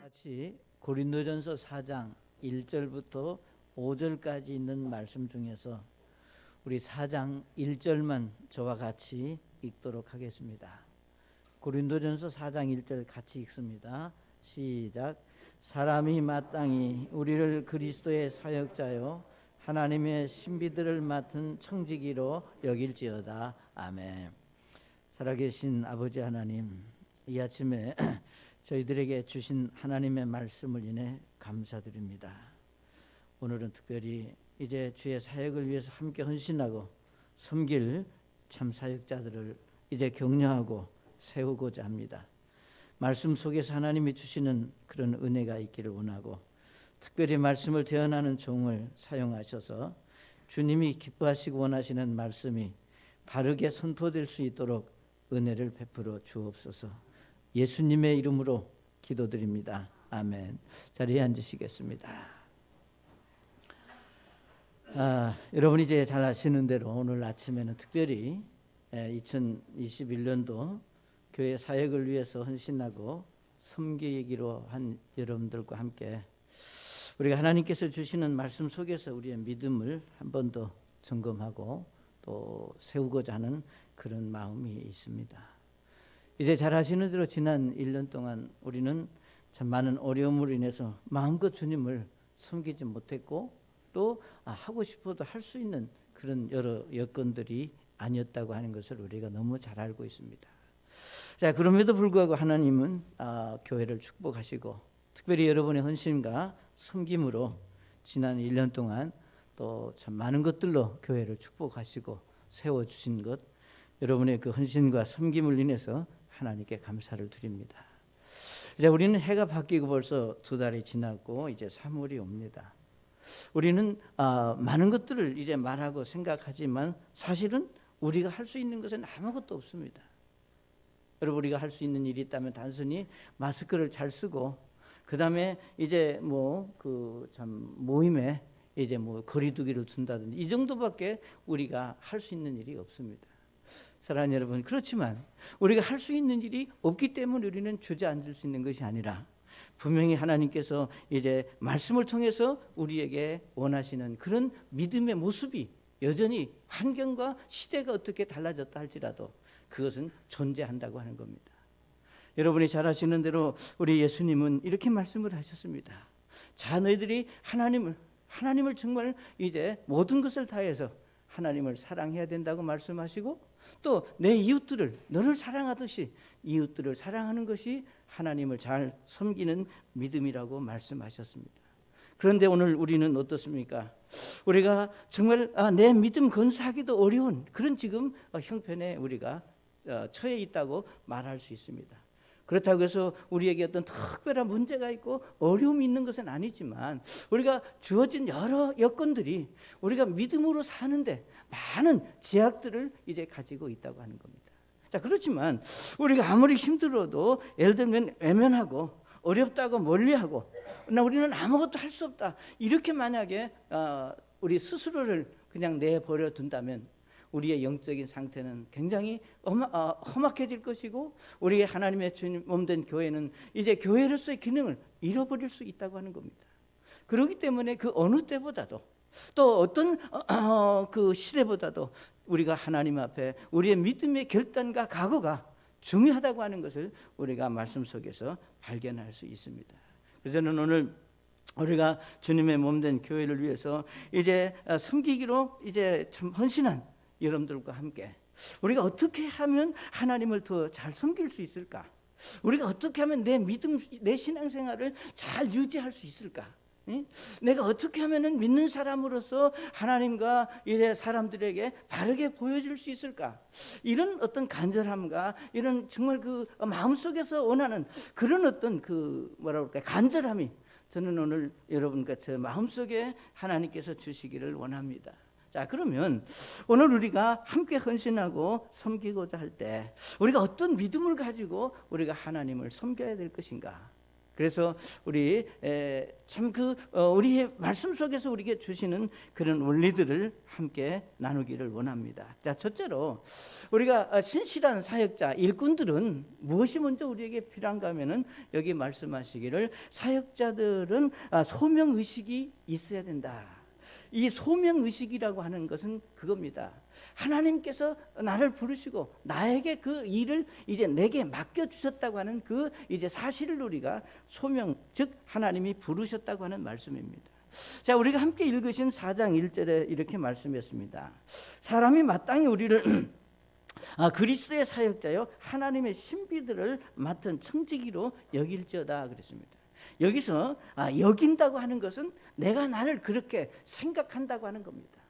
같이 고린도전서 4장 1절부터 5절까지 있는 말씀 중에서 우리 4장 1절만 저와 같이 읽도록 하겠습니다. 고린도전서 4장 1절 같이 읽습니다. 시작. 사람이 마땅히 우리를 그리스도의 사역자요 하나님의 신비들을 맡은 청지기로 여길지어다. 아멘. 살아계신 아버지 하나님, 이 아침에 저희들에게 주신 하나님의 말씀을 인해 감사드립니다. 오늘은 특별히 이제 주의 사역을 위해서 함께 헌신하고 섬길 참 사역자들을 이제 격려하고 세우고자 합니다. 말씀 속에서 하나님이 주시는 그런 은혜가 있기를 원하고, 특별히 말씀을 대언하는 종을 사용하셔서 주님이 기뻐하시고 원하시는 말씀이 바르게 선포될 수 있도록 은혜를 베풀어 주옵소서. 예수님의 이름으로 기도드립니다. 아멘. 자리에 앉으시겠습니다. 여러분이 이제 잘 아시는 대로 오늘 아침에는 특별히 2021년도 교회 사역을 위해서 헌신하고 섬기기로 한 여러분들과 함께 우리가 하나님께서 주시는 말씀 속에서 우리의 믿음을 한 번 더 점검하고 또 세우고자 하는 그런 마음이 있습니다. 이제 잘 아시는 대로 지난 1년 동안 우리는 참 많은 어려움으로 인해서 마음껏 주님을 섬기지 못했고 또 하고 싶어도 할 수 있는 그런 여러 여건들이 아니었다고 하는 것을 우리가 너무 잘 알고 있습니다. 자, 그럼에도 불구하고 하나님은 교회를 축복하시고 특별히 여러분의 헌신과 섬김으로 지난 1년 동안 또 참 많은 것들로 교회를 축복하시고 세워주신 것, 여러분의 그 헌신과 섬김을 인해서 하나님께 감사를 드립니다. 이제 우리는 해가 바뀌고 벌써 2달이 지났고 이제 3월이 옵니다. 우리는 많은 것들을 이제 말하고 생각하지만 사실은 우리가 할 수 있는 것은 아무것도 없습니다. 여러분, 우리가 할 수 있는 일이 있다면 단순히 마스크를 잘 쓰고 그다음에 이제 참 모임에 이제 거리두기를 둔다든지 이 정도밖에 우리가 할 수 있는 일이 없습니다. 사랑하는 여러분, 그렇지만 우리가 할 수 있는 일이 없기 때문에 우리는 주저앉을 수 있는 것이 아니라 분명히 하나님께서 이제 말씀을 통해서 우리에게 원하시는 그런 믿음의 모습이 여전히 환경과 시대가 어떻게 달라졌다 할지라도 그것은 존재한다고 하는 겁니다. 여러분이 잘 아시는 대로 우리 예수님은 이렇게 말씀을 하셨습니다. 자, 너희들이 하나님을 정말 이제 모든 것을 다해서 하나님을 사랑해야 된다고 말씀하시고 또 내 이웃들을 너를 사랑하듯이 이웃들을 사랑하는 것이 하나님을 잘 섬기는 믿음이라고 말씀하셨습니다. 그런데 오늘 우리는 어떻습니까? 우리가 정말 내 믿음 건사하기도 어려운 그런 지금 형편에 우리가 처해 있다고 말할 수 있습니다. 그렇다고 해서 우리에게 어떤 특별한 문제가 있고 어려움이 있는 것은 아니지만 우리가 주어진 여러 여건들이 우리가 믿음으로 사는데 많은 제약들을 이제 가지고 있다고 하는 겁니다. 자, 그렇지만 우리가 아무리 힘들어도 예를 들면 외면하고 어렵다고 멀리하고 우리는 아무것도 할 수 없다 이렇게 만약에 우리 스스로를 그냥 내버려 둔다면 우리의 영적인 상태는 굉장히 험악해질 것이고 우리의 하나님의 주님 몸된 교회는 이제 교회로서의 기능을 잃어버릴 수 있다고 하는 겁니다. 그렇기 때문에 그 어느 때보다도 또 어떤 그 시대보다도 우리가 하나님 앞에 우리의 믿음의 결단과 각오가 중요하다고 하는 것을 우리가 말씀 속에서 발견할 수 있습니다. 그래서 저는 오늘 우리가 주님의 몸된 교회를 위해서 이제 섬기기로 이제 참 헌신한 여러분들과 함께 우리가 어떻게 하면 하나님을 더 잘 섬길 수 있을까? 우리가 어떻게 하면 내 믿음, 내 신앙생활을 잘 유지할 수 있을까? 내가 어떻게 하면은 믿는 사람으로서 하나님과 이제 사람들에게 바르게 보여줄 수 있을까? 이런 어떤 간절함과 이런 정말 그 마음속에서 원하는 그런 어떤 그 간절함이 저는 오늘 여러분과 제 마음속에 하나님께서 주시기를 원합니다. 자, 그러면 오늘 우리가 함께 헌신하고 섬기고자 할 때 우리가 어떤 믿음을 가지고 우리가 하나님을 섬겨야 될 것인가? 그래서 우리 참 우리의 말씀 속에서 우리에게 주시는 그런 원리들을 함께 나누기를 원합니다. 자, 첫째로 우리가 신실한 사역자, 일꾼들은 무엇이 먼저 우리에게 필요한가 하면은 여기 말씀하시기를 사역자들은 소명 의식이 있어야 된다. 이 소명 의식이라고 하는 것은 그겁니다. 하나님께서 나를 부르시고 나에게 그 일을 이제 내게 맡겨 주셨다고 하는 그 이제 사실을 우리가 소명, 즉 하나님이 부르셨다고 하는 말씀입니다. 자, 우리가 함께 읽으신 4장 1절에 이렇게 말씀했습니다. 사람이 마땅히 우리를 그리스도의 사역자요 하나님의 신비들을 맡은 청지기로 여길지어다 그랬습니다. 여기서 여긴다고 하는 것은 내가 나를 그렇게 생각한다고 하는 겁니다.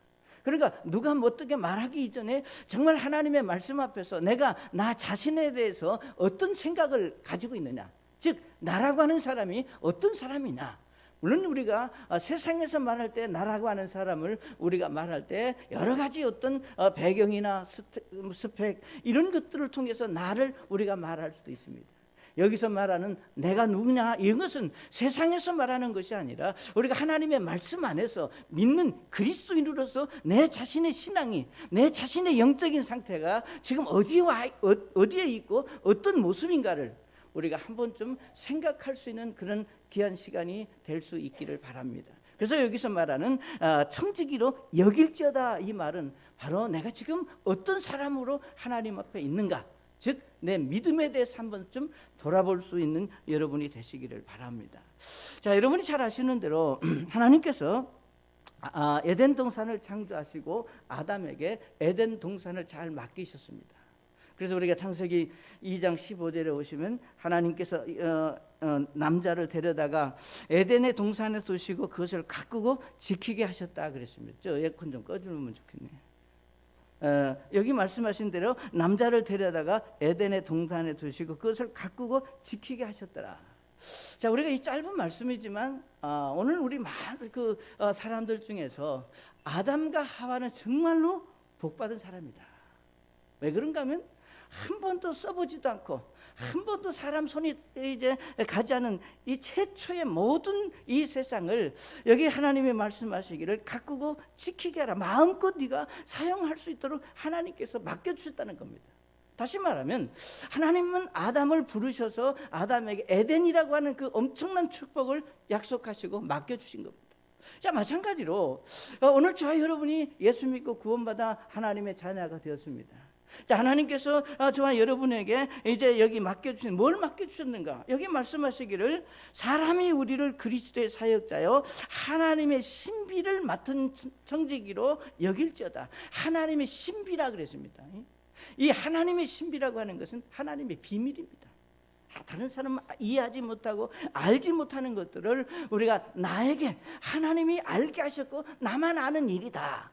그러니까 누가 뭐 어떻게 말하기 이전에 정말 하나님의 말씀 앞에서 내가 나 자신에 대해서 어떤 생각을 가지고 있느냐, 즉 나라고 하는 사람이 어떤 사람이냐. 물론 우리가 세상에서 말할 때 나라고 하는 사람을 우리가 말할 때 여러 가지 어떤 배경이나 스펙 이런 것들을 통해서 나를 우리가 말할 수도 있습니다. 여기서 말하는 내가 누구냐 이런 것은 세상에서 말하는 것이 아니라 우리가 하나님의 말씀 안에서 믿는 그리스도인으로서 내 자신의 신앙이, 내 자신의 영적인 상태가 지금 어디에 있고 어떤 모습인가를 우리가 한 번쯤 생각할 수 있는 그런 귀한 시간이 될 수 있기를 바랍니다. 그래서 여기서 말하는 청지기로 여길지어다, 이 말은 바로 내가 지금 어떤 사람으로 하나님 앞에 있는가, 즉 내 믿음에 대해서 한 번쯤 돌아볼 수 있는 여러분이 되시기를 바랍니다. 자, 여러분이 잘 아시는 대로 하나님께서 에덴 동산을 창조하시고 아담에게 에덴 동산을 잘 맡기셨습니다. 그래서 우리가 창세기 2장 15절에 오시면 하나님께서 남자를 데려다가 에덴의 동산에 두시고 그것을 가꾸고 지키게 하셨다 그랬습니다. 저 에어컨 좀 꺼주면 좋겠네요. 여기 말씀하신 대로 남자를 데려다가 에덴의 동산에 두시고 그것을 가꾸고 지키게 하셨더라. 자, 우리가 이 짧은 말씀이지만 오늘 우리 많은 사람들 중에서 아담과 하와는 정말로 복받은 사람이다. 왜 그런가 하면 한 번도 써보지도 않고 한 번도 사람 손이 이제 가지 않은 이 최초의 모든 이 세상을 여기 하나님이 말씀하시기를 가꾸고 지키게 하라. 마음껏 네가 사용할 수 있도록 하나님께서 맡겨주셨다는 겁니다. 다시 말하면 하나님은 아담을 부르셔서 아담에게 에덴이라고 하는 그 엄청난 축복을 약속하시고 맡겨주신 겁니다. 자, 마찬가지로 오늘 저와 여러분이 예수 믿고 구원받아 하나님의 자녀가 되었습니다. 자, 하나님께서 저와 여러분에게 이제 여기 맡겨주신, 뭘 맡겨주셨는가? 여기 말씀하시기를 사람이 우리를 그리스도의 사역자요 하나님의 신비를 맡은 청지기로 여길지어다. 하나님의 신비라 그랬습니다. 이 하나님의 신비라고 하는 것은 하나님의 비밀입니다. 다른 사람은 이해하지 못하고 알지 못하는 것들을 우리가 나에게 하나님이 알게 하셨고 나만 아는 일이다.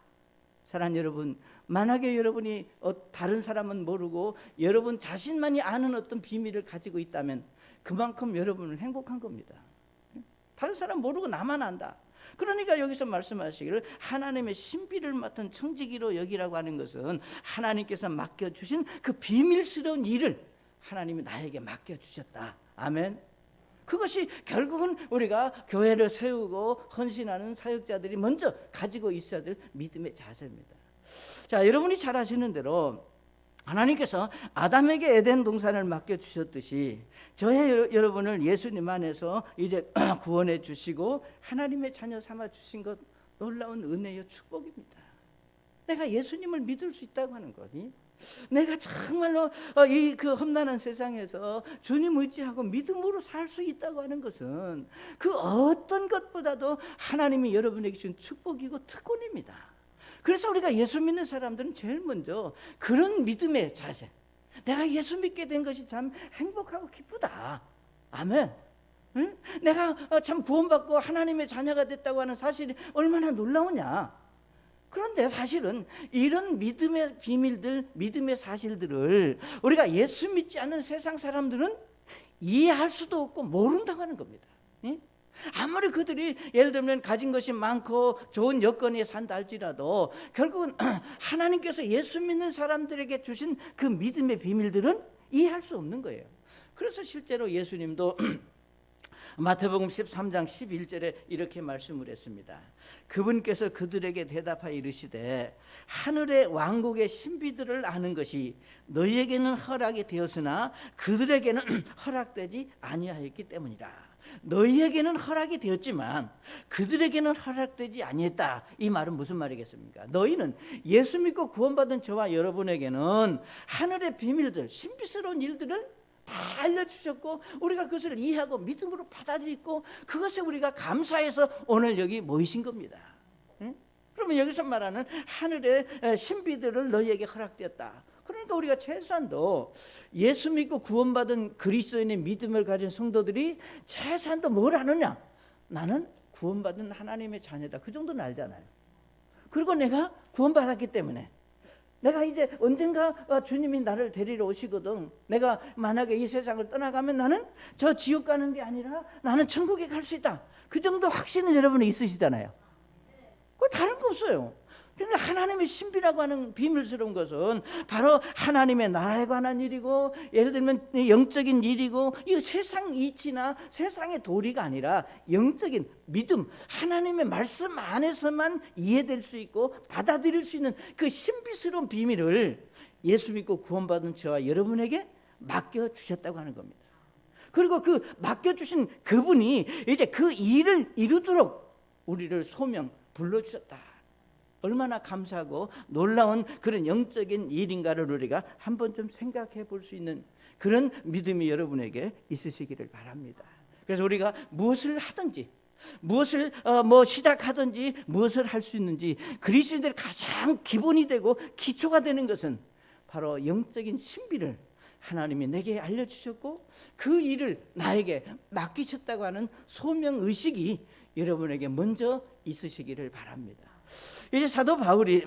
사랑하는 여러분, 만약에 여러분이 다른 사람은 모르고 여러분 자신만이 아는 어떤 비밀을 가지고 있다면 그만큼 여러분은 행복한 겁니다. 다른 사람 모르고 나만 안다. 그러니까 여기서 말씀하시기를 하나님의 신비를 맡은 청지기로 여기라고 하는 것은 하나님께서 맡겨주신 그 비밀스러운 일을 하나님이 나에게 맡겨주셨다. 아멘. 그것이 결국은 우리가 교회를 세우고 헌신하는 사역자들이 먼저 가지고 있어야 될 믿음의 자세입니다. 자, 여러분이 잘 아시는 대로 하나님께서 아담에게 에덴 동산을 맡겨주셨듯이 저의 여러분을 예수님 안에서 이제 구원해 주시고 하나님의 자녀 삼아 주신 것 놀라운 은혜요 축복입니다. 내가 예수님을 믿을 수 있다고 하는 거니, 내가 정말로 이 험난한 세상에서 주님 의지하고 믿음으로 살 수 있다고 하는 것은 그 어떤 것보다도 하나님이 여러분에게 주신 축복이고 특권입니다. 그래서 우리가 예수 믿는 사람들은 제일 먼저 그런 믿음의 자세, 내가 예수 믿게 된 것이 참 행복하고 기쁘다. 아멘. 응? 내가 참 구원받고 하나님의 자녀가 됐다고 하는 사실이 얼마나 놀라우냐. 그런데 사실은 이런 믿음의 비밀들, 믿음의 사실들을 우리가 예수 믿지 않는 세상 사람들은 이해할 수도 없고 모른다고 하는 겁니다. 아무리 그들이 예를 들면 가진 것이 많고 좋은 여건에 산다 할지라도 결국은 하나님께서 예수 믿는 사람들에게 주신 그 믿음의 비밀들은 이해할 수 없는 거예요. 그래서 실제로 예수님도 마태복음 13장 11절에 이렇게 말씀을 했습니다. 그분께서 그들에게 대답하여 이르시되 하늘의 왕국의 신비들을 아는 것이 너희에게는 허락이 되었으나 그들에게는 허락되지 아니하였기 때문이라. 너희에게는 허락이 되었지만 그들에게는 허락되지 아니했다. 이 말은 무슨 말이겠습니까? 너희는 예수 믿고 구원받은 저와 여러분에게는 하늘의 비밀들, 신비스러운 일들을 다 알려주셨고 우리가 그것을 이해하고 믿음으로 받아들이고 그것에 우리가 감사해서 오늘 여기 모이신 겁니다. 응? 그러면 여기서 말하는 하늘의 신비들을 너희에게 허락되었다. 그러니까 우리가 최소한도 예수 믿고 구원받은 그리스도인의 믿음을 가진 성도들이 최소한도 뭘 아느냐? 나는 구원받은 하나님의 자녀다. 그 정도는 알잖아요. 그리고 내가 구원받았기 때문에 내가 이제 언젠가 주님이 나를 데리러 오시거든. 내가 만약에 이 세상을 떠나가면 나는 저 지옥 가는 게 아니라 나는 천국에 갈 수 있다. 그 정도 확신은 여러분이 있으시잖아요. 그거 다른 거 없어요. 그러니까 하나님의 신비라고 하는 비밀스러운 것은 바로 하나님의 나라에 관한 일이고 예를 들면 영적인 일이고 이 세상 이치나 세상의 도리가 아니라 영적인 믿음, 하나님의 말씀 안에서만 이해될 수 있고 받아들일 수 있는 그 신비스러운 비밀을 예수 믿고 구원받은 저와 여러분에게 맡겨주셨다고 하는 겁니다. 그리고 그 맡겨주신 그분이 이제 그 일을 이루도록 우리를 소명 불러주셨다. 얼마나 감사하고 놀라운 그런 영적인 일인가를 우리가 한번 좀 생각해 볼 수 있는 그런 믿음이 여러분에게 있으시기를 바랍니다. 그래서 우리가 무엇을 하든지 무엇을 시작하든지 무엇을 할 수 있는지 그리스도인들의 가장 기본이 되고 기초가 되는 것은 바로 영적인 신비를 하나님이 내게 알려주셨고 그 일을 나에게 맡기셨다고 하는 소명의식이 여러분에게 먼저 있으시기를 바랍니다. 이제 사도 바울이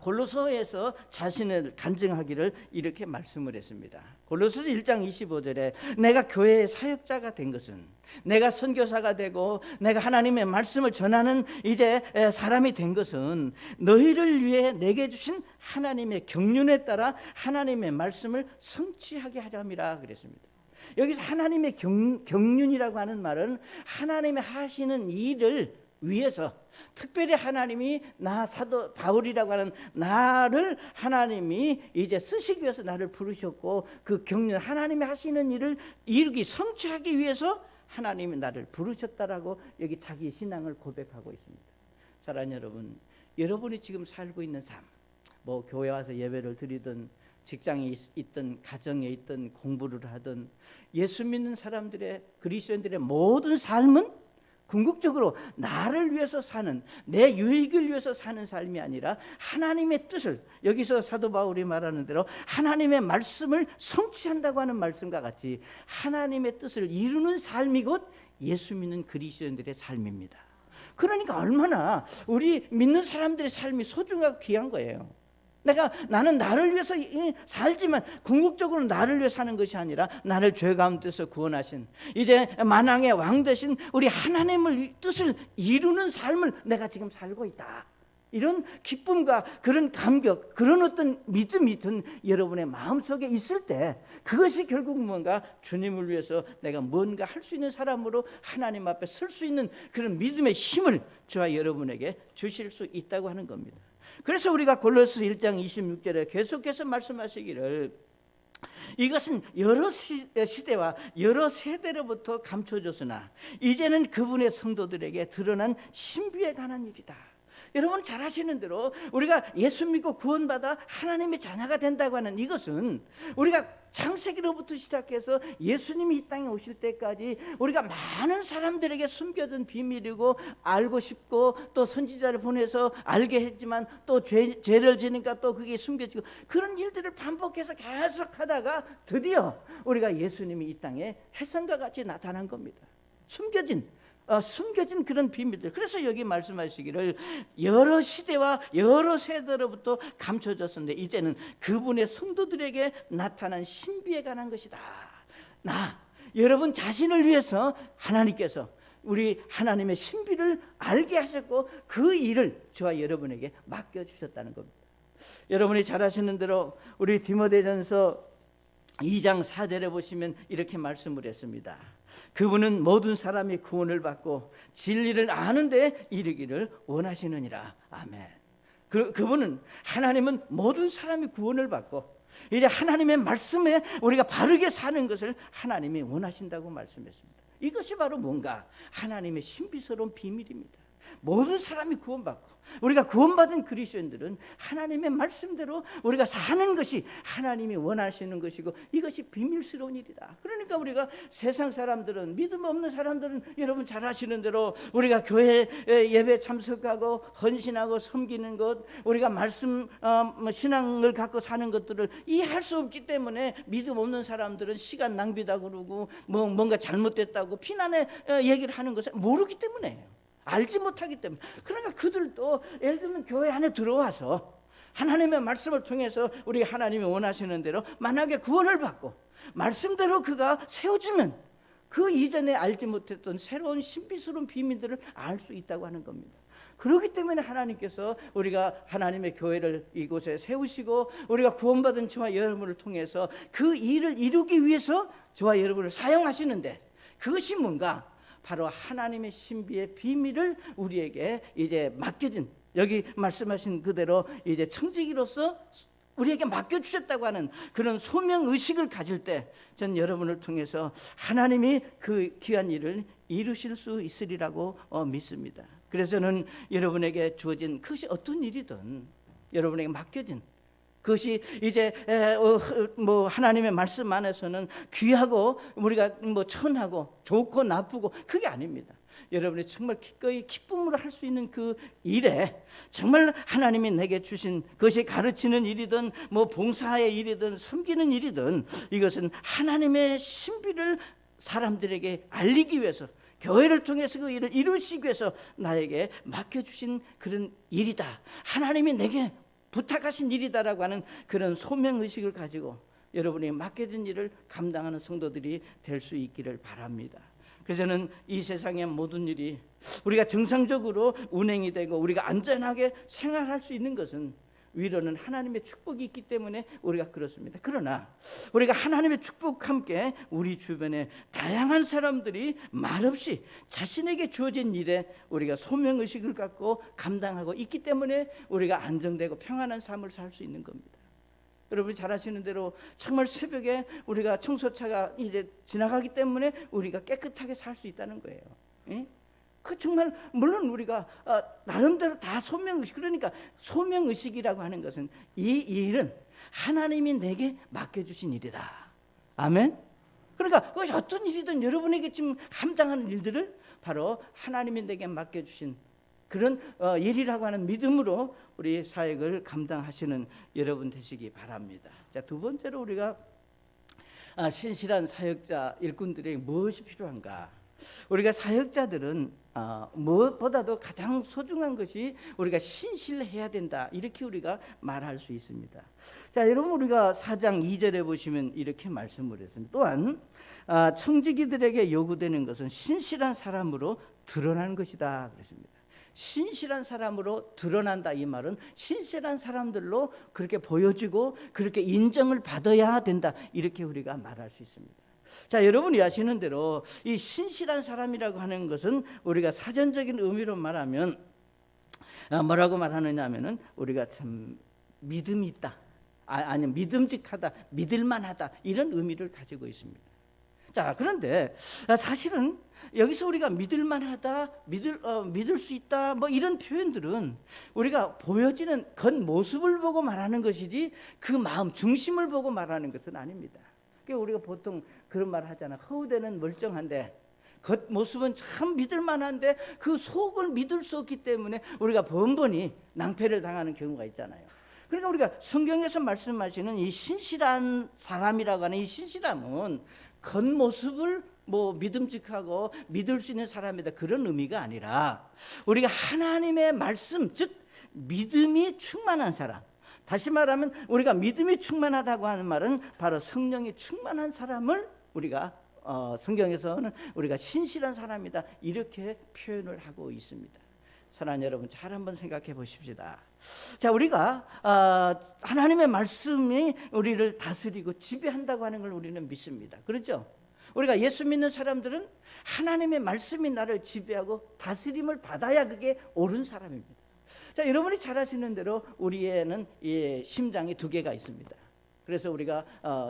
골로새에서 자신을 간증하기를 이렇게 말씀을 했습니다. 골로새서 1장 25절에 내가 교회의 사역자가 된 것은 내가 선교사가 되고 내가 하나님의 말씀을 전하는 이제 사람이 된 것은 너희를 위해 내게 주신 하나님의 경륜에 따라 하나님의 말씀을 성취하게 하려함이라 그랬습니다. 여기서 하나님의 경륜이라고 하는 말은 하나님이 하시는 일을 위해서 특별히 하나님이 나 사도 바울이라고 하는 나를 하나님이 이제 쓰시기 위해서 나를 부르셨고 그 경륜 하나님이 하시는 일을 이루기 성취하기 위해서 하나님이 나를 부르셨다라고 여기 자기 신앙을 고백하고 있습니다. 사랑하는 여러분, 여러분이 지금 살고 있는 삶, 뭐 교회 와서 예배를 드리든 직장에 있든 가정에 있든 공부를 하든 예수 믿는 사람들의 그리스도인들의 모든 삶은 궁극적으로 나를 위해서 사는 내 유익을 위해서 사는 삶이 아니라 하나님의 뜻을 여기서 사도 바울이 말하는 대로 하나님의 말씀을 성취한다고 하는 말씀과 같이 하나님의 뜻을 이루는 삶이 곧 예수 믿는 그리스도인들의 삶입니다. 그러니까 얼마나 우리 믿는 사람들의 삶이 소중하고 귀한 거예요. 나는 나를 위해서 살지만 궁극적으로 나를 위해 사는 것이 아니라 나를 죄 가운데서 구원하신 이제 만왕의 왕 되신 우리 하나님의 뜻을 이루는 삶을 내가 지금 살고 있다. 이런 기쁨과 그런 감격, 그런 어떤 믿음이 든 여러분의 마음속에 있을 때 그것이 결국 뭔가 주님을 위해서 내가 뭔가 할 수 있는 사람으로 하나님 앞에 설 수 있는 그런 믿음의 힘을 저와 여러분에게 주실 수 있다고 하는 겁니다. 그래서 우리가 골로새 1장 26절에 계속해서 말씀하시기를 이것은 여러 시대와 여러 세대로부터 감춰졌으나 이제는 그분의 성도들에게 드러난 신비에 관한 일이다. 여러분 잘 아시는 대로 우리가 예수 믿고 구원받아 하나님의 자녀가 된다고 하는 이것은 우리가 창세기로부터 시작해서 예수님이 이 땅에 오실 때까지 우리가 많은 사람들에게 숨겨둔 비밀이고 알고 싶고 또 선지자를 보내서 알게 했지만 또 죄를 지니까 또 그게 숨겨지고 그런 일들을 반복해서 계속 하다가 드디어 우리가 예수님이 이 땅에 햇선과 같이 나타난 겁니다. 숨겨진 그런 비밀들. 그래서 여기 말씀하시기를 여러 시대와 여러 세대로부터 감춰졌었는데 이제는 그분의 성도들에게 나타난 신비에 관한 것이다. 여러분 자신을 위해서 하나님께서 우리 하나님의 신비를 알게 하셨고 그 일을 저와 여러분에게 맡겨주셨다는 겁니다. 여러분이 잘 아시는 대로 우리 디모데전서 2장 4절에 보시면 이렇게 말씀을 했습니다. 그분은 모든 사람이 구원을 받고 진리를 아는 데 이르기를 원하시느니라. 아멘. 그분은, 하나님은 모든 사람이 구원을 받고 이제 하나님의 말씀에 우리가 바르게 사는 것을 하나님이 원하신다고 말씀했습니다. 이것이 바로 뭔가? 하나님의 신비스러운 비밀입니다. 모든 사람이 구원받고 우리가 구원받은 그리스도인들은 하나님의 말씀대로 우리가 사는 것이 하나님이 원하시는 것이고 이것이 비밀스러운 일이다. 그러니까 우리가 세상 사람들은, 믿음 없는 사람들은 여러분 잘 아시는 대로 우리가 교회 예배 참석하고 헌신하고 섬기는 것, 우리가 말씀 신앙을 갖고 사는 것들을 이해할 수 없기 때문에 믿음 없는 사람들은 시간 낭비다 그러고 뭔가 잘못됐다고 비난의 얘기를 하는 것을 모르기 때문에요. 알지 못하기 때문에. 그러니까 그들도 예를 들면 교회 안에 들어와서 하나님의 말씀을 통해서 우리 하나님이 원하시는 대로 만약에 구원을 받고 말씀대로 그가 세워주면 그 이전에 알지 못했던 새로운 신비스러운 비밀들을 알 수 있다고 하는 겁니다. 그렇기 때문에 하나님께서 우리가 하나님의 교회를 이곳에 세우시고 우리가 구원받은 저와 여러분을 통해서 그 일을 이루기 위해서 저와 여러분을 사용하시는데, 그것이 뭔가? 바로 하나님의 신비의 비밀을 우리에게 이제 맡겨진, 여기 말씀하신 그대로 이제 청지기로서 우리에게 맡겨주셨다고 하는 그런 소명의식을 가질 때 전 여러분을 통해서 하나님이 그 귀한 일을 이루실 수 있으리라고 믿습니다. 그래서 저는 여러분에게 주어진 그것이 어떤 일이든 여러분에게 맡겨진 그것이 이제 하나님의 말씀 안에서는 귀하고 우리가 천하고 좋고 나쁘고 그게 아닙니다. 여러분이 정말 기꺼이 기쁨으로 할 수 있는 그 일에 정말 하나님이 내게 주신 그것이 가르치는 일이든 봉사의 일이든 섬기는 일이든 이것은 하나님의 신비를 사람들에게 알리기 위해서, 교회를 통해서 그 일을 이루시기 위해서 나에게 맡겨주신 그런 일이다, 하나님이 내게 부탁하신 일이다라고 하는 그런 소명의식을 가지고 여러분이 맡겨진 일을 감당하는 성도들이 될 수 있기를 바랍니다. 그래서 저는 이 세상의 모든 일이 우리가 정상적으로 운행이 되고 우리가 안전하게 생활할 수 있는 것은 위로는 하나님의 축복이 있기 때문에 우리가 그렇습니다. 그러나 우리가 하나님의 축복과 함께 우리 주변에 다양한 사람들이 말없이 자신에게 주어진 일에 우리가 소명의식을 갖고 감당하고 있기 때문에 우리가 안정되고 평안한 삶을 살 수 있는 겁니다. 여러분이 잘 아시는 대로 정말 새벽에 우리가 청소차가 이제 지나가기 때문에 우리가 깨끗하게 살 수 있다는 거예요. 예? 그 정말 물론 우리가 나름대로 다 소명의식, 그러니까 소명의식이라고 하는 것은 이 일은 하나님이 내게 맡겨주신 일이다. 아멘. 그러니까 그것이 어떤 일이든 여러분에게 지금 감당하는 일들을 바로 하나님이 내게 맡겨주신 그런 일이라고 하는 믿음으로 우리 사역을 감당하시는 여러분 되시기 바랍니다. 자, 두 번째로 우리가 신실한 사역자 일꾼들에게 무엇이 필요한가? 우리가 사역자들은 무엇보다도 가장 소중한 것이 우리가 신실해야 된다, 이렇게 우리가 말할 수 있습니다. 자, 여러분 우리가 4장 2절에 보시면 이렇게 말씀을 했습니다. 또한 청지기들에게 요구되는 것은 신실한 사람으로 드러나는 것이다 그랬습니다. 신실한 사람으로 드러난다, 이 말은 신실한 사람들로 그렇게 보여지고 그렇게 인정을 받아야 된다, 이렇게 우리가 말할 수 있습니다. 자, 여러분이 아시는 대로 이 신실한 사람이라고 하는 것은 우리가 사전적인 의미로 말하면 뭐라고 말하느냐 하면은 우리가 참 믿음이 있다, 아니면 믿음직하다, 믿을만하다, 이런 의미를 가지고 있습니다. 자, 그런데 사실은 여기서 우리가 믿을만하다, 믿을 수 있다, 이런 표현들은 우리가 보여지는 겉모습을 보고 말하는 것이지 그 마음 중심을 보고 말하는 것은 아닙니다. 그러니까 우리가 보통 그런 말 하잖아. 허우대는 멀쩡한데 겉모습은 참 믿을만한데 그 속을 믿을 수 없기 때문에 우리가 번번이 낭패를 당하는 경우가 있잖아요. 그러니까 우리가 성경에서 말씀하시는 이 신실한 사람이라고 하는 이 신실함은 겉모습을 믿음직하고 믿을 수 있는 사람이다, 그런 의미가 아니라 우리가 하나님의 말씀, 즉 믿음이 충만한 사람, 다시 말하면 우리가 믿음이 충만하다고 하는 말은 바로 성령이 충만한 사람을 우리가 성경에서는 우리가 신실한 사람이다, 이렇게 표현을 하고 있습니다. 사랑하는 여러분, 잘 한번 생각해 보십시다. 자, 우리가 하나님의 말씀이 우리를 다스리고 지배한다고 하는 걸 우리는 믿습니다. 그렇죠? 우리가 예수 믿는 사람들은 하나님의 말씀이 나를 지배하고 다스림을 받아야 그게 옳은 사람입니다. 자, 여러분이 잘 아시는 대로 우리에는 심장이 두 개가 있습니다. 그래서 우리가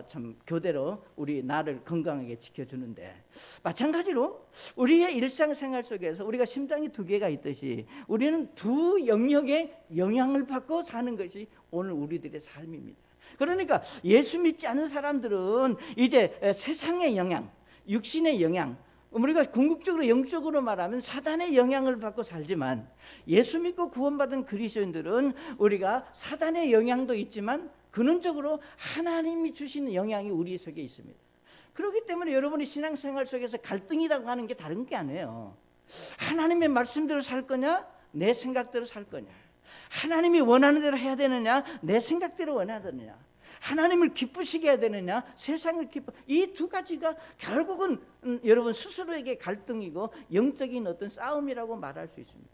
참 교대로 우리 나를 건강하게 지켜주는데, 마찬가지로 우리의 일상생활 속에서 우리가 심장이 두 개가 있듯이 우리는 두 영역의 영향을 받고 사는 것이 오늘 우리들의 삶입니다. 그러니까 예수 믿지 않은 사람들은 이제 세상의 영향, 육신의 영향, 우리가 궁극적으로 영적으로 말하면 사단의 영향을 받고 살지만, 예수 믿고 구원받은 그리스도인들은 우리가 사단의 영향도 있지만 근원적으로 하나님이 주시는 영향이 우리 속에 있습니다. 그렇기 때문에 여러분이 신앙생활 속에서 갈등이라고 하는 게 다른 게 아니에요. 하나님의 말씀대로 살 거냐, 내 생각대로 살 거냐, 하나님이 원하는 대로 해야 되느냐, 내 생각대로 원하느냐, 하나님을 기쁘시게 해야 되느냐, 세상을 이 두 가지가 결국은 여러분 스스로에게 갈등이고 영적인 어떤 싸움이라고 말할 수 있습니다.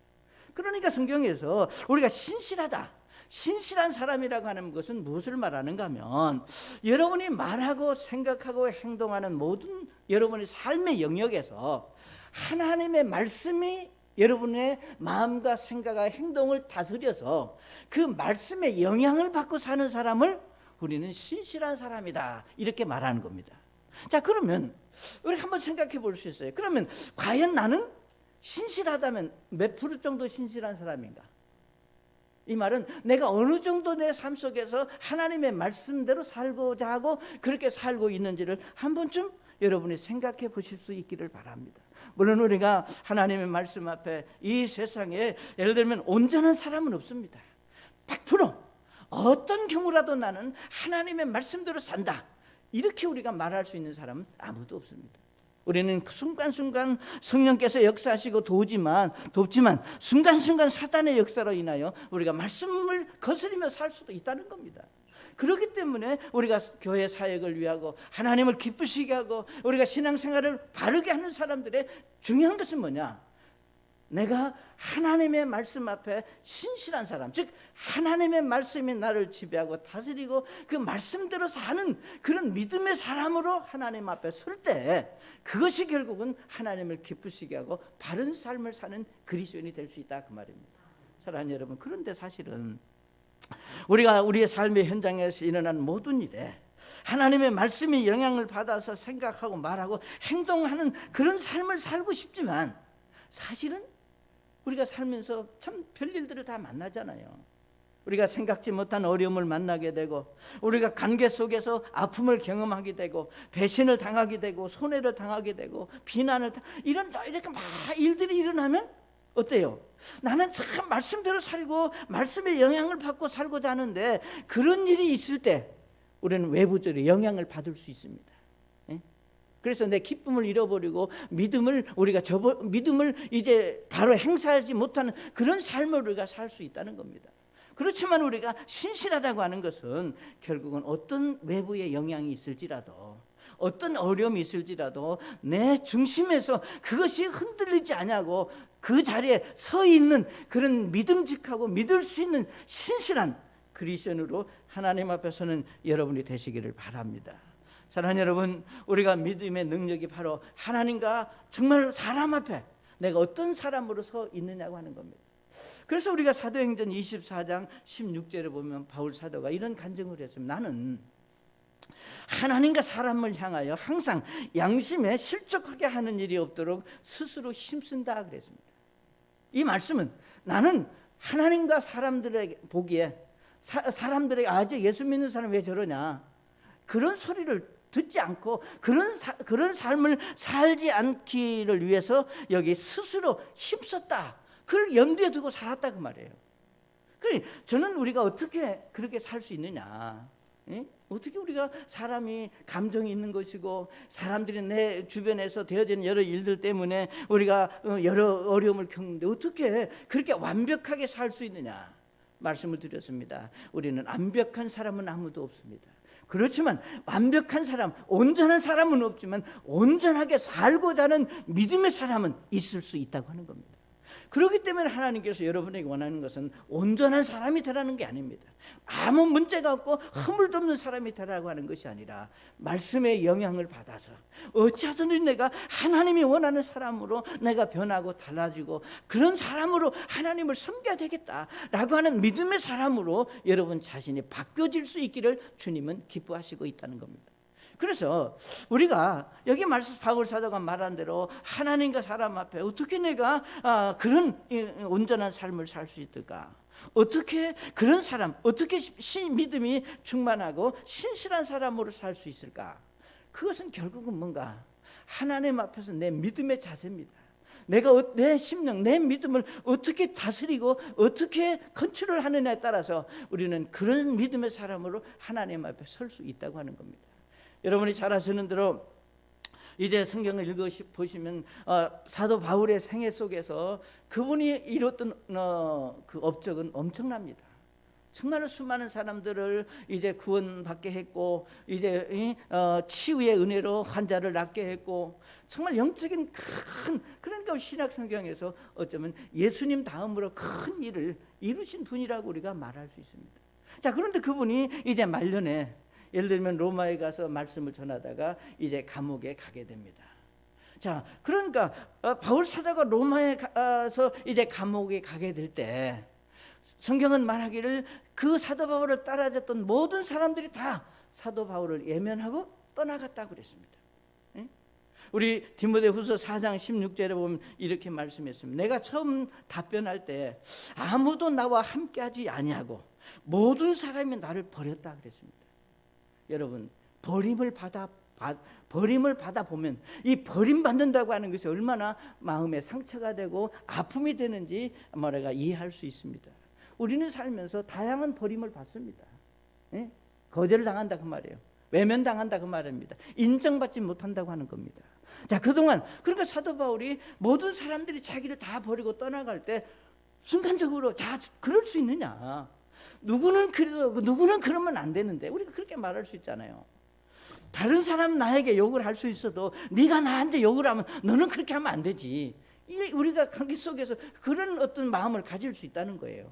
그러니까 성경에서 우리가 신실한 사람이라고 하는 것은 무엇을 말하는가 하면, 여러분이 말하고 생각하고 행동하는 모든 여러분의 삶의 영역에서 하나님의 말씀이 여러분의 마음과 생각과 행동을 다스려서 그 말씀의 영향을 받고 사는 사람을 우리는 신실한 사람이다, 이렇게 말하는 겁니다. 자, 그러면 우리 한번 생각해 볼 수 있어요. 그러면 과연 나는 신실하다면 몇 프로 정도 신실한 사람인가? 이 말은 내가 어느 정도 내 삶 속에서 하나님의 말씀대로 살고자 하고 그렇게 살고 있는지를 한 번쯤 여러분이 생각해 보실 수 있기를 바랍니다. 물론 우리가 하나님의 말씀 앞에 이 세상에 예를 들면 온전한 사람은 없습니다. 100% 어떤 경우라도 나는 하나님의 말씀대로 산다, 이렇게 우리가 말할 수 있는 사람은 아무도 없습니다. 우리는 순간순간 성령께서 역사하시고 돕지만 순간순간 사단의 역사로 인하여 우리가 말씀을 거스리며 살 수도 있다는 겁니다. 그렇기 때문에 우리가 교회 사역을 위하고 하나님을 기쁘시게 하고 우리가 신앙생활을 바르게 하는 사람들의 중요한 것은 뭐냐? 내가 하나님의 말씀 앞에 신실한 사람, 즉 하나님의 말씀이 나를 지배하고 다스리고 그 말씀대로 사는 그런 믿음의 사람으로 하나님 앞에 설 때, 그것이 결국은 하나님을 기쁘시게 하고 바른 삶을 사는 그리스도인이 될 수 있다, 그 말입니다. 사랑하는 여러분, 그런데 사실은 우리가 우리의 삶의 현장에서 일어나는 모든 일에 하나님의 말씀이 영향을 받아서 생각하고 말하고 행동하는 그런 삶을 살고 싶지만, 사실은 우리가 살면서 참 별일들을 다 만나잖아요. 우리가 생각지 못한 어려움을 만나게 되고, 우리가 관계 속에서 아픔을 경험하게 되고, 배신을 당하게 되고, 손해를 당하게 되고, 비난을 이렇게 막 일들이 일어나면 어때요? 나는 참 말씀대로 살고 말씀의 영향을 받고 살고자 하는데, 그런 일이 있을 때 우리는 외부적으로 영향을 받을 수 있습니다. 그래서 내 기쁨을 잃어버리고 믿음을 이제 바로 행사하지 못하는 그런 삶을 우리가 살 수 있다는 겁니다. 그렇지만 우리가 신실하다고 하는 것은 결국은 어떤 외부의 영향이 있을지라도, 어떤 어려움이 있을지라도 내 중심에서 그것이 흔들리지 않냐고 그 자리에 서 있는 그런 믿음직하고 믿을 수 있는 신실한 그리스도인으로 하나님 앞에서는 여러분이 되시기를 바랍니다. 사랑하는 여러분, 우리가 믿음의 능력이 바로 하나님과 정말 사람 앞에 내가 어떤 사람으로 서 있느냐고 하는 겁니다. 그래서 우리가 사도행전 24장 16절에 보면 바울 사도가 이런 간증을 했습니다. 나는 하나님과 사람을 향하여 항상 양심에 실족하게 하는 일이 없도록 스스로 힘쓴다 그랬습니다. 이 말씀은 나는 하나님과 사람들에게 보기에 사람들에게 아주 예수 믿는 사람 왜 저러냐, 그런 소리를 듣지 않고 그런 삶을 살지 않기를 위해서 여기 스스로 힘썼다, 그걸 염두에 두고 살았다, 그 말이에요. 그래, 저는 우리가 어떻게 그렇게 살 수 있느냐? 어떻게 우리가 사람이 감정이 있는 것이고 사람들이 내 주변에서 되어지는 여러 일들 때문에 우리가 여러 어려움을 겪는데 어떻게 그렇게 완벽하게 살 수 있느냐 말씀을 드렸습니다. 우리는 완벽한 사람은 아무도 없습니다. 그렇지만 완벽한 사람, 온전한 사람은 없지만 온전하게 살고자 하는 믿음의 사람은 있을 수 있다고 하는 겁니다. 그렇기 때문에 하나님께서 여러분에게 원하는 것은 온전한 사람이 되라는 게 아닙니다. 아무 문제가 없고 허물도 없는 사람이 되라고 하는 것이 아니라 말씀의 영향을 받아서 어찌하든지 내가 하나님이 원하는 사람으로 내가 변하고 달라지고 그런 사람으로 하나님을 섬겨야 되겠다라고 하는 믿음의 사람으로 여러분 자신이 바뀌어질 수 있기를 주님은 기뻐하시고 있다는 겁니다. 그래서 우리가 여기 말씀 바울 사도가 말한 대로 하나님과 사람 앞에 어떻게 내가 그런 온전한 삶을 살 수 있을까? 어떻게 그런 사람, 어떻게 믿음이 충만하고 신실한 사람으로 살 수 있을까? 그것은 결국은 뭔가 하나님 앞에서 내 믿음의 자세입니다. 내가 내 심령, 내 믿음을 어떻게 다스리고 어떻게 컨트롤 하느냐에 따라서 우리는 그런 믿음의 사람으로 하나님 앞에 설 수 있다고 하는 겁니다. 여러분이 잘 아시는 대로 이제 성경을 보시면 사도 바울의 생애 속에서 그분이 이뤘던 그 업적은 엄청납니다. 정말 수많은 사람들을 이제 구원받게 했고 이제 치유의 은혜로 환자를 낫게 했고 정말 영적인 큰 그러니까 신약 성경에서 어쩌면 예수님 다음으로 큰 일을 이루신 분이라고 우리가 말할 수 있습니다. 자, 그런데 그분이 이제 말년에 예를 들면 로마에 가서 말씀을 전하다가 이제 감옥에 가게 됩니다. 자, 그러니까 바울 사도가 로마에 가서 이제 감옥에 가게 될 때 성경은 말하기를 그 사도 바울을 따라줬던 모든 사람들이 다 사도 바울을 예면하고 떠나갔다고 그랬습니다. 우리 디모데후서 4장 16절에 보면 이렇게 말씀했습니다. 내가 처음 답변할 때 아무도 나와 함께하지 아니하고 모든 사람이 나를 버렸다 그랬습니다. 여러분, 버림을 받아 보면 이 버림받는다고 하는 것이 얼마나 마음에 상처가 되고 아픔이 되는지 우리가 이해할 수 있습니다. 우리는 살면서 다양한 버림을 받습니다. 거절을 당한다 그 말이에요. 외면당한다 그 말입니다. 인정받지 못한다고 하는 겁니다. 자, 그동안 그러니까 사도 바울이 모든 사람들이 자기를 다 버리고 떠나갈 때 순간적으로 자, 그럴 수 있느냐? 누구는 그래도 누구는 그러면 안 되는데 우리가 그렇게 말할 수 있잖아요. 다른 사람 나에게 욕을 할 수 있어도 네가 나한테 욕을 하면 너는 그렇게 하면 안 되지. 우리가 관계 속에서 그런 어떤 마음을 가질 수 있다는 거예요.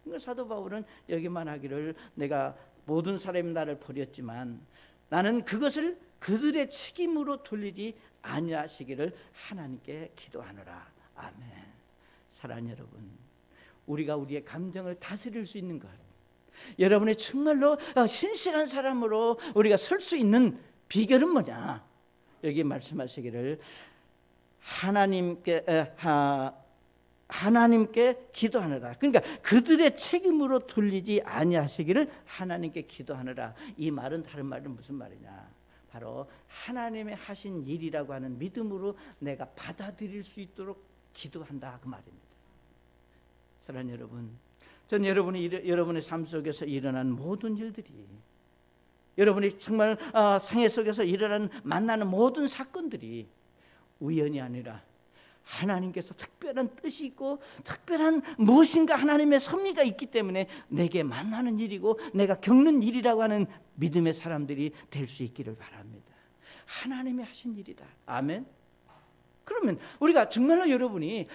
그러니까 사도 바울은 여기만 하기를 내가 모든 사람이 나를 버렸지만 나는 그것을 그들의 책임으로 돌리지 아니하시기를 하나님께 기도하노라. 아멘. 사랑하는 여러분, 우리가 우리의 감정을 다스릴 수 있는 것, 여러분의 정말로 신실한 사람으로 우리가 설 수 있는 비결은 뭐냐? 여기 말씀하시기를 하나님께 기도하느라. 그러니까 그들의 책임으로 돌리지 아니하시기를 하나님께 기도하느라. 이 말은 다른 말은 무슨 말이냐? 바로 하나님의 하신 일이라고 하는 믿음으로 내가 받아들일 수 있도록 기도한다 그 말입니다. 사랑하는 여러분, 전 여러분의 삶 속에서 일어난 모든 일들이, 여러분이 정말 생애 속에서 일어나는 만나는 모든 사건들이 우연이 아니라 하나님께서 특별한 뜻이 있고 특별한 무엇인가 하나님의 섭리가 있기 때문에 내게 만나는 일이고 내가 겪는 일이라고 하는 믿음의 사람들이 될 수 있기를 바랍니다. 하나님이 하신 일이다. 아멘. 그러면 우리가 정말로 여러분이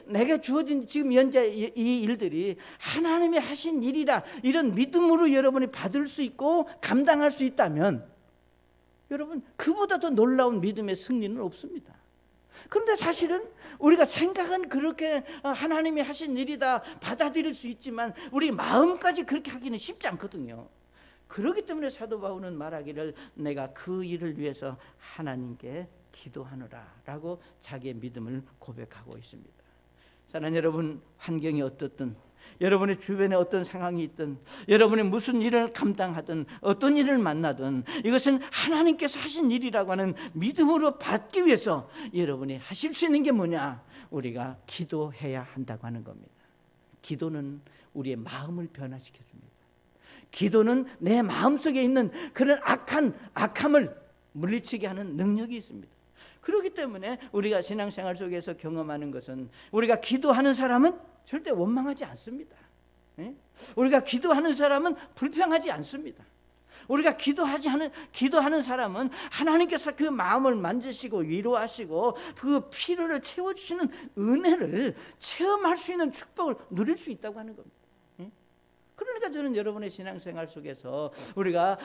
내게 주어진 지금 현재 이 일들이 하나님이 하신 일이라 이런 믿음으로 여러분이 받을 수 있고 감당할 수 있다면 여러분 그보다 더 놀라운 믿음의 승리는 없습니다. 그런데 사실은 우리가 생각은 그렇게 하나님이 하신 일이다 받아들일 수 있지만 우리 마음까지 그렇게 하기는 쉽지 않거든요. 그렇기 때문에 사도 바울은 말하기를 내가 그 일을 위해서 하나님께 기도하노라 라고 자기의 믿음을 고백하고 있습니다. 사랑하는 여러분, 환경이 어떻든 여러분의 주변에 어떤 상황이 있든 여러분이 무슨 일을 감당하든 어떤 일을 만나든 이것은 하나님께서 하신 일이라고 하는 믿음으로 받기 위해서 여러분이 하실 수 있는 게 뭐냐? 우리가 기도해야 한다고 하는 겁니다. 기도는 우리의 마음을 변화시켜 줍니다. 기도는 내 마음속에 있는 그런 악함을 물리치게 하는 능력이 있습니다. 그렇기 때문에 우리가 신앙생활 속에서 경험하는 것은 우리가 기도하는 사람은 절대 원망하지 않습니다. 우리가 기도하는 사람은 불평하지 않습니다. 우리가 기도하는 사람은 하나님께서 그 마음을 만지시고 위로하시고 그 필요를 채워주시는 은혜를 체험할 수 있는 축복을 누릴 수 있다고 하는 겁니다. 그러니까 저는 여러분의 신앙생활 속에서 우리가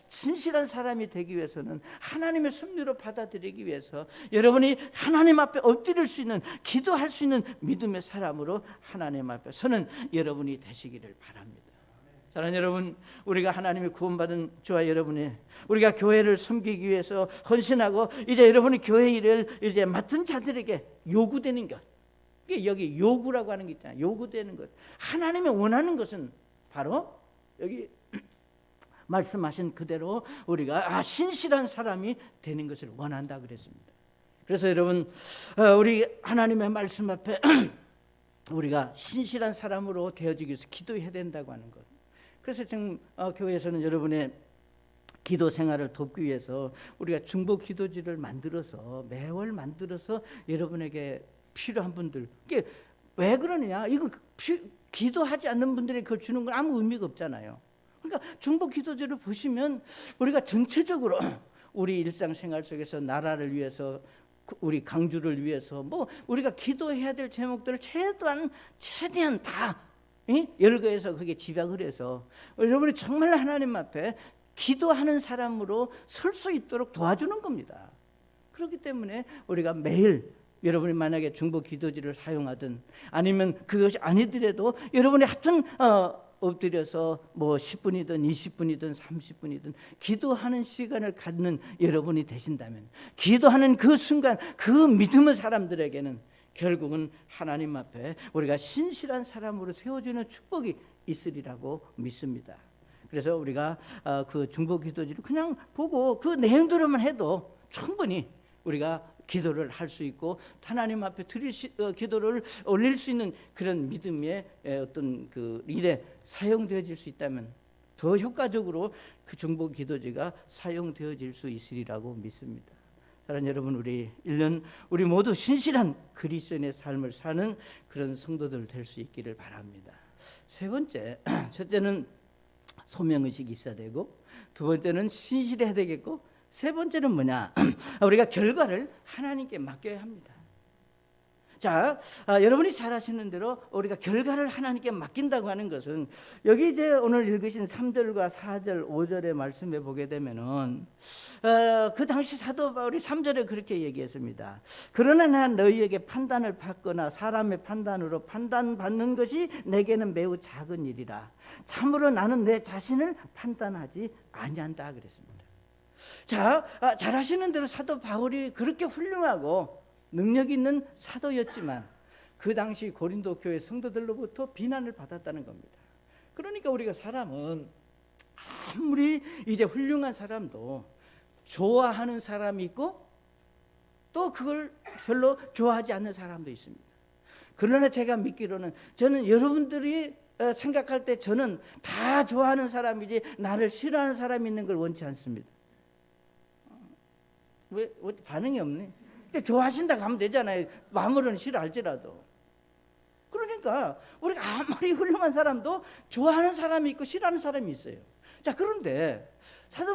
진실한 사람이 되기 위해서는 하나님의 섭리로 받아들이기 위해서 여러분이 하나님 앞에 엎드릴 수 있는, 기도할 수 있는 믿음의 사람으로 하나님 앞에 서는 여러분이 되시기를 바랍니다. 사랑하는 여러분, 우리가 하나님의 구원받은 저와 여러분이 우리가 교회를 섬기기 위해서 헌신하고 이제 여러분이 교회 일을 이제 맡은 자들에게 요구되는 것, 여기 요구라고 하는 게 있잖아요. 요구되는 것, 하나님이 원하는 것은 바로 여기 말씀하신 그대로 우리가 신실한 사람이 되는 것을 원한다 그랬습니다. 그래서 여러분, 우리 하나님의 말씀 앞에 우리가 신실한 사람으로 되어지기 위해서 기도해야 된다고 하는 것. 그래서 지금 교회에서는 여러분의 기도 생활을 돕기 위해서 우리가 중보 기도지를 만들어서 매월 만들어서 여러분에게 필요한 분들, 이게 왜 그러느냐? 이거 기도하지 않는 분들이 그걸 주는 건 아무 의미가 없잖아요. 그러니까 중보 기도지를 보시면 우리가 전체적으로 우리 일상생활 속에서 나라를 위해서, 우리 강주를 위해서 뭐 우리가 기도해야 될 제목들을 최대한 다 열거해서 그게 집약을 해서 여러분이 정말 하나님 앞에 기도하는 사람으로 설 수 있도록 도와주는 겁니다. 그렇기 때문에 우리가 매일 여러분이 만약에 중보 기도지를 사용하든 아니면 그것이 아니더라도 여러분이 하여튼 엎드려서 뭐 10분이든 20분이든 30분이든 기도하는 시간을 갖는 여러분이 되신다면, 기도하는 그 순간 그 믿음의 사람들에게는 결국은 하나님 앞에 우리가 신실한 사람으로 세워주는 축복이 있으리라고 믿습니다. 그래서 우리가 그 중보 기도지를 그냥 보고 그 내용들만 해도 충분히 우리가 기도를 할 수 있고 하나님 앞에 기도를 올릴 수 있는 그런 믿음의 어떤 그 일에 사용되어질 수 있다면 더 효과적으로 그 중보 기도지가 사용되어질 수 있으리라고 믿습니다. 사랑하는 여러분, 우리 1년 우리 모두 신실한 그리스도인의 삶을 사는 그런 성도들 될 수 있기를 바랍니다. 세 번째, 첫째는 소명의식이 있어야 되고, 두 번째는 신실해야 되겠고, 세 번째는 뭐냐? 우리가 결과를 하나님께 맡겨야 합니다. 자, 여러분이 잘 아시는 대로 우리가 결과를 하나님께 맡긴다고 하는 것은 여기 이제 오늘 읽으신 3절과 4절, 5절의 말씀에 보게 되면은 그 당시 사도 바울이 3절에 그렇게 얘기했습니다. 그러나 난 너희에게 판단을 받거나 사람의 판단으로 판단받는 것이 내게는 매우 작은 일이라. 참으로 나는 내 자신을 판단하지 아니한다 그랬습니다. 자, 잘 아시는 대로 사도 바울이 그렇게 훌륭하고 능력 있는 사도였지만 그 당시 고린도 교회 성도들로부터 비난을 받았다는 겁니다. 그러니까 우리가 사람은 아무리 이제 훌륭한 사람도 좋아하는 사람이 있고 또 그걸 별로 좋아하지 않는 사람도 있습니다. 그러나 제가 믿기로는, 저는 여러분들이 생각할 때 저는 다 좋아하는 사람이지 나를 싫어하는 사람이 있는 걸 원치 않습니다. 왜 반응이 없니? 좋아하신다고 하면 되잖아요. 마음으로는 싫어할지라도. 그러니까 우리가 아무리 훌륭한 사람도 좋아하는 사람이 있고 싫어하는 사람이 있어요. 자, 그런데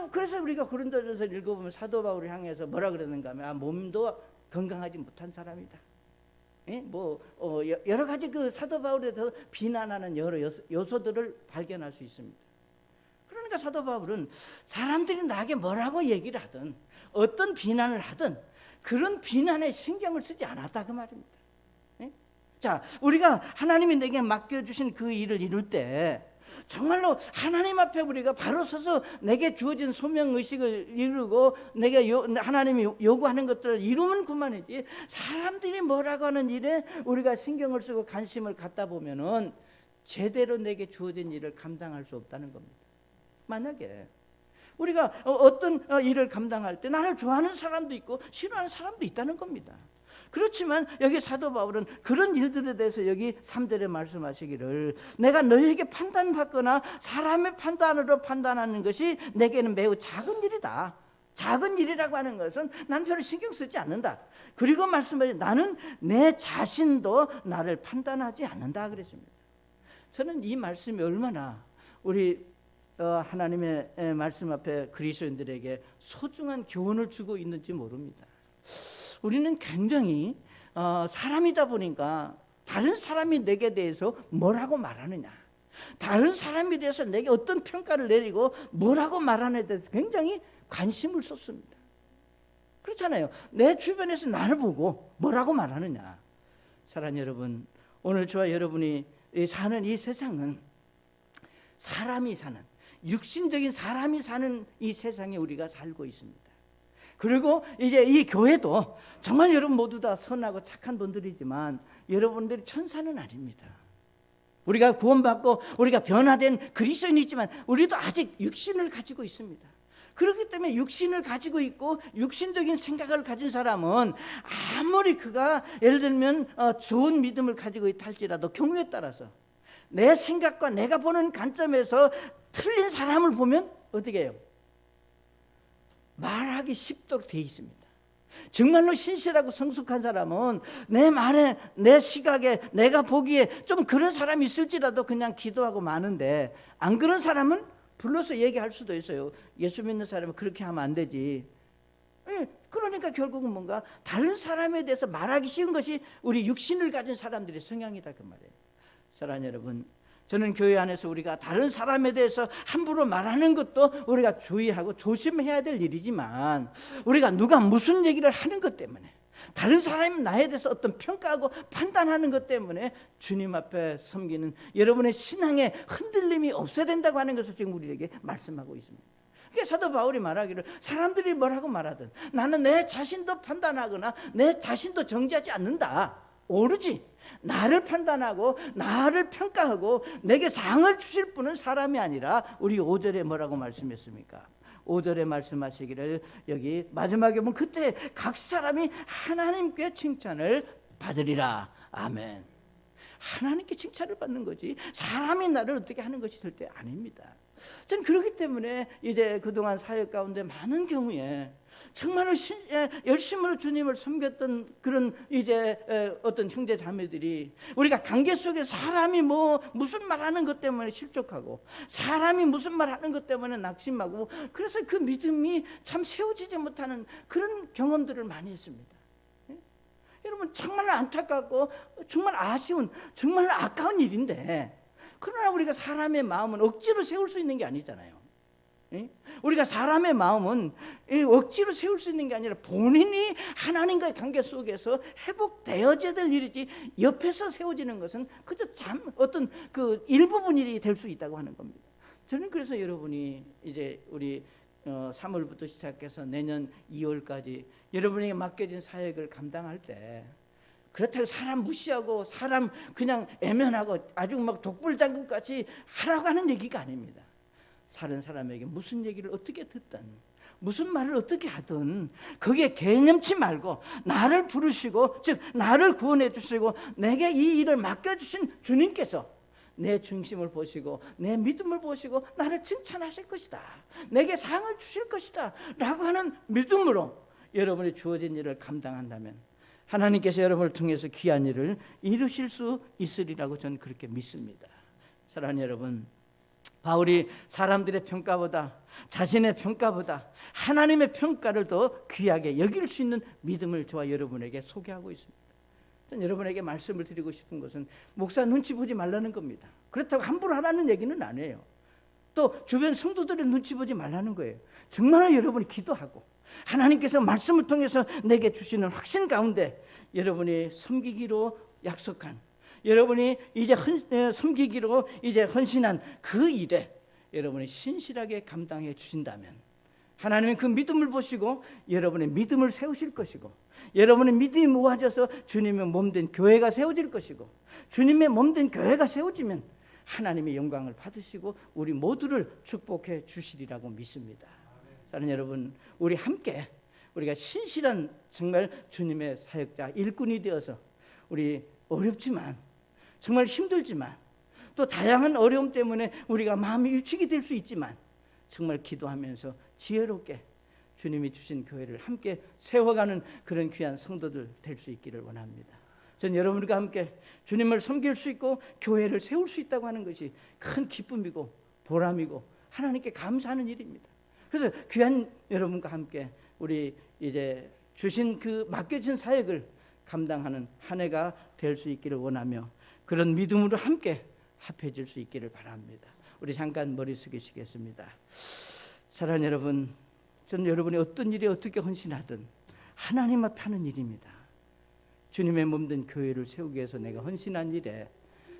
그래서 우리가 고린도전서 읽어보면 사도 바울을 향해서 뭐라 그러는가 하면 몸도 건강하지 못한 사람이다. 여러 가지 그 사도 바울에 대해서 비난하는 여러 요소들을 발견할 수 있습니다. 그러니까 사도 바울은 사람들이 나에게 뭐라고 얘기를 하든 어떤 비난을 하든 그런 비난에 신경을 쓰지 않았다 그 말입니다. 자, 우리가 하나님이 내게 맡겨주신 그 일을 이룰 때 정말로 하나님 앞에 우리가 바로 서서 내게 주어진 소명의식을 이루고 내게 하나님이 요구하는 것들을 이루면 그만이지, 사람들이 뭐라고 하는 일에 우리가 신경을 쓰고 관심을 갖다 보면은 제대로 내게 주어진 일을 감당할 수 없다는 겁니다. 만약에 우리가 어떤 일을 감당할 때 나를 좋아하는 사람도 있고 싫어하는 사람도 있다는 겁니다. 그렇지만 여기 사도 바울은 그런 일들에 대해서 여기 3절에 말씀하시기를, 내가 너희에게 판단받거나 사람의 판단으로 판단하는 것이 내게는 매우 작은 일이다. 작은 일이라고 하는 것은 난 별로 신경 쓰지 않는다. 그리고 말씀하신 나는 내 자신도 나를 판단하지 않는다 그랬습니다. 저는 이 말씀이 얼마나 우리 하나님의 말씀 앞에 그리스도인들에게 소중한 교훈을 주고 있는지 모릅니다. 우리는 굉장히 사람이다 보니까 다른 사람이 내게 대해서 뭐라고 말하느냐, 다른 사람에 대해서 내게 어떤 평가를 내리고 뭐라고 말하느냐에 대해서 굉장히 관심을 쏟습니다. 그렇잖아요. 내 주변에서 나를 보고 뭐라고 말하느냐. 사랑하는 여러분, 오늘 저와 여러분이 사는 이 세상은 사람이 사는, 육신적인 사람이 사는 이 세상에 우리가 살고 있습니다. 그리고 이제 이 교회도 정말 여러분 모두 다 선하고 착한 분들이지만 여러분들이 천사는 아닙니다. 우리가 구원받고 우리가 변화된 그리스도인이지만 우리도 아직 육신을 가지고 있습니다. 그렇기 때문에 육신을 가지고 있고 육신적인 생각을 가진 사람은 아무리 그가 예를 들면 좋은 믿음을 가지고 있다 할지라도 경우에 따라서 내 생각과 내가 보는 관점에서 틀린 사람을 보면 어떻게 해요? 말하기 쉽도록 되어 있습니다. 정말로 신실하고 성숙한 사람은 내 말에, 내 시각에, 내가 보기에 좀 그런 사람이 있을지라도 그냥 기도하고 마는데, 안 그런 사람은 불러서 얘기할 수도 있어요. 예수 믿는 사람은 그렇게 하면 안 되지. 그러니까 결국은 뭔가 다른 사람에 대해서 말하기 쉬운 것이 우리 육신을 가진 사람들의 성향이다, 그 말이에요. 사랑하는 여러분, 저는 교회 안에서 우리가 다른 사람에 대해서 함부로 말하는 것도 우리가 주의하고 조심해야 될 일이지만, 우리가 누가 무슨 얘기를 하는 것 때문에, 다른 사람이 나에 대해서 어떤 평가하고 판단하는 것 때문에 주님 앞에 섬기는 여러분의 신앙에 흔들림이 없어야 된다고 하는 것을 지금 우리에게 말씀하고 있습니다. 그게 사도 바울이 말하기를, 사람들이 뭐라고 말하든 나는 내 자신도 판단하거나 내 자신도 정죄하지 않는다. 오로지 나를 판단하고 나를 평가하고 내게 상을 주실 분은 사람이 아니라, 우리 5절에 뭐라고 말씀했습니까? 5절에 말씀하시기를, 여기 마지막에 보면 그때 각 사람이 하나님께 칭찬을 받으리라. 아멘. 하나님께 칭찬을 받는 거지 사람이 나를 어떻게 하는 것이 절대 아닙니다. 저는 그렇기 때문에 이제 그동안 사역 가운데 많은 경우에 정말로 열심으로 주님을 섬겼던 그런 이제 어떤 형제 자매들이, 우리가 관계 속에 사람이 무슨 말하는 것 때문에 실족하고 사람이 무슨 말하는 것 때문에 낙심하고, 그래서 그 믿음이 참 세워지지 못하는 그런 경험들을 많이 했습니다. 여러분, 정말 안타깝고 정말 아쉬운, 정말 아까운 일인데, 그러나 우리가 사람의 마음은 억지로 세울 수 있는 게 아니잖아요. 우리가 사람의 마음은 억지로 세울 수 있는 게 아니라 본인이 하나님과의 관계 속에서 회복되어져야 될 일이지, 옆에서 세워지는 것은 그저 어떤 그 일부분이 될 수 있다고 하는 겁니다. 저는 그래서 여러분이 이제 우리 3월부터 시작해서 내년 2월까지 여러분에게 맡겨진 사역을 감당할 때, 그렇다고 사람 무시하고 사람 그냥 애면하고 아주 막 독불장군같이 하라고 하는 얘기가 아닙니다. 다른 사람에게 무슨 얘기를 어떻게 듣든 무슨 말을 어떻게 하든 거기에 개념치 말고 나를 부르시고, 즉 나를 구원해 주시고 내게 이 일을 맡겨주신 주님께서 내 중심을 보시고 내 믿음을 보시고 나를 칭찬하실 것이다, 내게 상을 주실 것이다 라고 하는 믿음으로 여러분이 주어진 일을 감당한다면 하나님께서 여러분을 통해서 귀한 일을 이루실 수 있으리라고 저는 그렇게 믿습니다. 사랑하는 여러분, 바울이 사람들의 평가보다, 자신의 평가보다 하나님의 평가를 더 귀하게 여길 수 있는 믿음을 저와 여러분에게 소개하고 있습니다. 여러분에게 말씀을 드리고 싶은 것은 목사 눈치 보지 말라는 겁니다. 그렇다고 함부로 하라는 얘기는 아니에요. 또 주변 성도들의 눈치 보지 말라는 거예요. 정말 여러분이 기도하고 하나님께서 말씀을 통해서 내게 주시는 확신 가운데 여러분이 섬기기로 약속한, 여러분이 이제 섬기기로 이제 헌신한 그 일에 여러분이 신실하게 감당해 주신다면 하나님은 그 믿음을 보시고 여러분의 믿음을 세우실 것이고, 여러분의 믿음이 모아져서 주님의 몸된 교회가 세워질 것이고, 주님의 몸된 교회가 세워지면 하나님의 영광을 받으시고 우리 모두를 축복해 주시리라고 믿습니다. 사랑하는 여러분, 우리 함께 우리가 신실한 정말 주님의 사역자, 일꾼이 되어서 우리 어렵지만 정말 힘들지만 또 다양한 어려움 때문에 우리가 마음이 위축이 될 수 있지만 정말 기도하면서 지혜롭게 주님이 주신 교회를 함께 세워가는 그런 귀한 성도들 될 수 있기를 원합니다. 전 여러분과 함께 주님을 섬길 수 있고 교회를 세울 수 있다고 하는 것이 큰 기쁨이고 보람이고 하나님께 감사하는 일입니다. 그래서 귀한 여러분과 함께 우리 이제 주신 그 맡겨진 사역을 감당하는 한 해가 될 수 있기를 원하며 그런 믿음으로 함께 합해질 수 있기를 바랍니다. 우리 잠깐 머리 숙이시겠습니다. 사랑하는 여러분, 저는 여러분이 어떤 일에 어떻게 헌신하든 하나님 앞에 하는 일입니다. 주님의 몸된 교회를 세우기 위해서 내가 헌신한 일에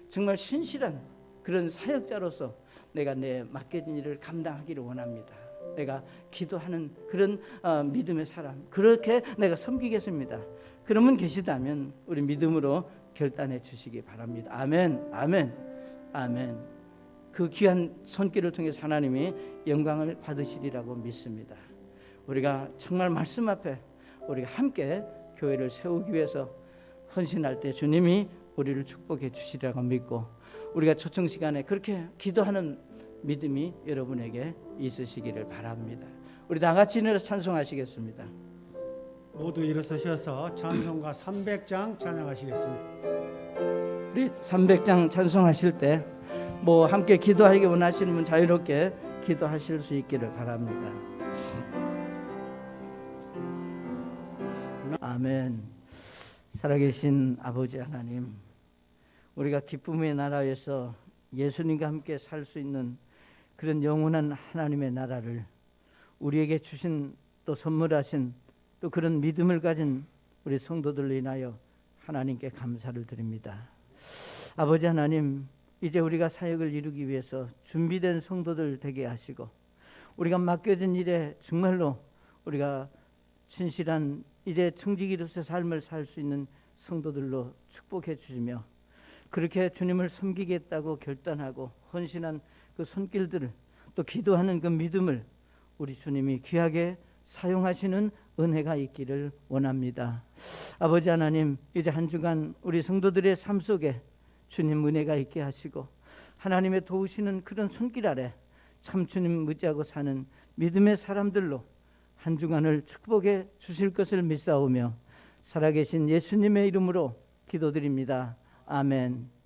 정말 신실한 그런 사역자로서 내가 내 맡겨진 일을 감당하기를 원합니다. 내가 기도하는 그런 믿음의 사람, 그렇게 내가 섬기겠습니다. 그런 분 계시다면 우리 믿음으로 결단해 주시기 바랍니다. 아멘, 아멘, 아멘. 그 귀한 손길을 통해서 하나님이 영광을 받으시리라고 믿습니다. 우리가 정말 말씀 앞에 우리가 함께 교회를 세우기 위해서 헌신할 때 주님이 우리를 축복해 주시리라고 믿고 우리가 초청 시간에 그렇게 기도하는 믿음이 여러분에게 있으시기를 바랍니다. 우리 다 같이 일어나서 찬송하시겠습니다. 모두 일어서셔서 찬송가 300장 찬양하시겠습니다. 우리 300장 찬송하실 때 뭐 함께 기도하기 원하시는 분 자유롭게 기도하실 수 있기를 바랍니다. 아멘. 살아계신 아버지 하나님, 우리가 기쁨의 나라에서 예수님과 함께 살 수 있는 그런 영원한 하나님의 나라를 우리에게 주신 또 선물하신 또 그런 믿음을 가진 우리 성도들로 인하여 하나님께 감사를 드립니다. 아버지 하나님, 이제 우리가 사역을 이루기 위해서 준비된 성도들 되게 하시고 우리가 맡겨진 일에 정말로 우리가 진실한 이제 청지기로서의 삶을 살 수 있는 성도들로 축복해 주시며 그렇게 주님을 섬기겠다고 결단하고 헌신한 그 손길들을 또 기도하는 그 믿음을 우리 주님이 귀하게 사용하시는 은혜가 있기를 원합니다. 아버지 하나님, 이제 한 주간 우리 성도들의 삶 속에 주님 은혜가 있게 하시고 하나님의 도우시는 그런 손길 아래 참 주님 의지하고 사는 믿음의 사람들로 한 주간을 축복해 주실 것을 믿사오며 살아계신 예수님의 이름으로 기도드립니다. 아멘.